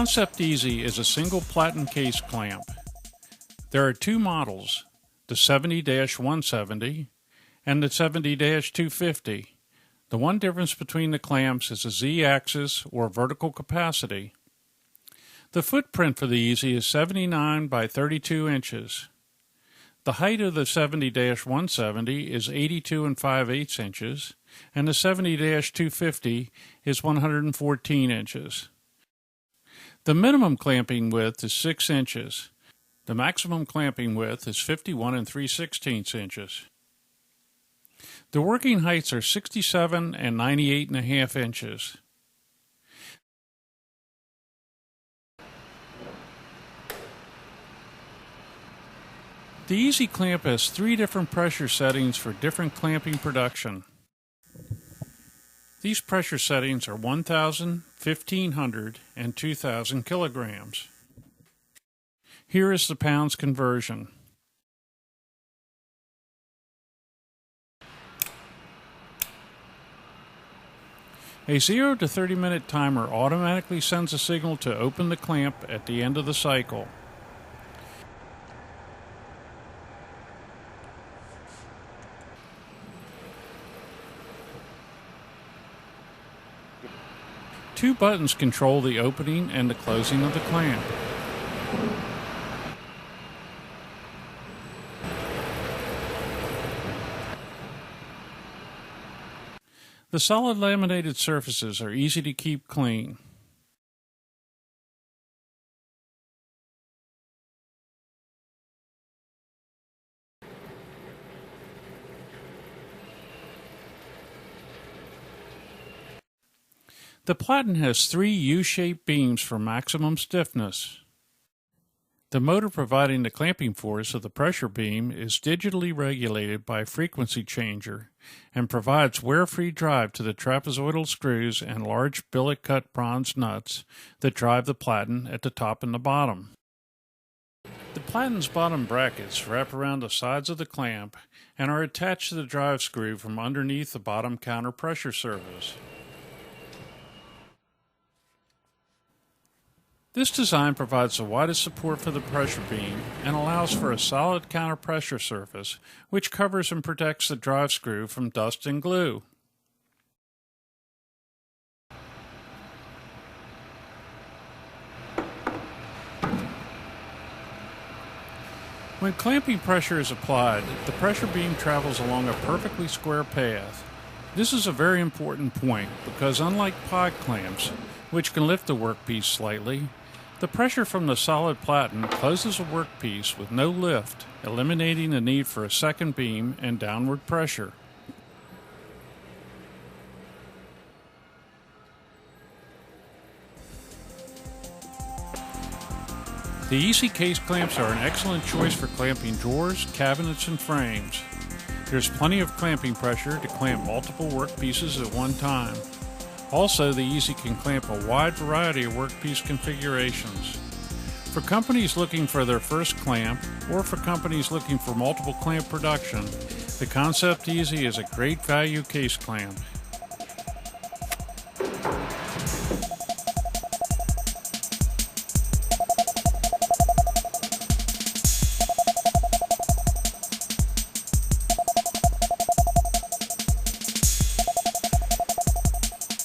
Concept Easy is a single platen case clamp. There are two models, the 70-170 and the 70-250. The one difference between the clamps is the Z-axis or vertical capacity. The footprint for the Easy is 79 by 32 inches. The height of the 70-170 is 82 5/8 inches, and the 70-250 is 114 inches. The minimum clamping width is 6 inches. The maximum clamping width is 51 3/16 inches. The working heights are 67 and 98.5 inches. The Easy clamp has 3 different pressure settings for different clamping production. These pressure settings are 1,000, 1,500, and 2,000 kilograms. Here is the pounds conversion. A 0 to 30-minute timer automatically sends a signal to open the clamp at the end of the cycle. Two buttons control the opening and the closing of the clamp. The solid laminated surfaces are easy to keep clean. The platen has 3 U-shaped beams for maximum stiffness. The motor providing the clamping force of the pressure beam is digitally regulated by a frequency changer and provides wear-free drive to the trapezoidal screws and large billet-cut bronze nuts that drive the platen at the top and the bottom. The platen's bottom brackets wrap around the sides of the clamp and are attached to the drive screw from underneath the bottom counter pressure surface. This design provides the widest support for the pressure beam and allows for a solid counter pressure surface which covers and protects the drive screw from dust and glue. When clamping pressure is applied, the pressure beam travels along a perfectly square path. This is a very important point because unlike pod clamps, which can lift the workpiece slightly, the pressure from the solid platen closes a workpiece with no lift, eliminating the need for a second beam and downward pressure. The Easy case clamps are an excellent choice for clamping drawers, cabinets, and frames. There's plenty of clamping pressure to clamp multiple workpieces at one time. Also, the Easy can clamp a wide variety of workpiece configurations. For companies looking for their first clamp, or for companies looking for multiple clamp production, the Concept Easy is a great value case clamp.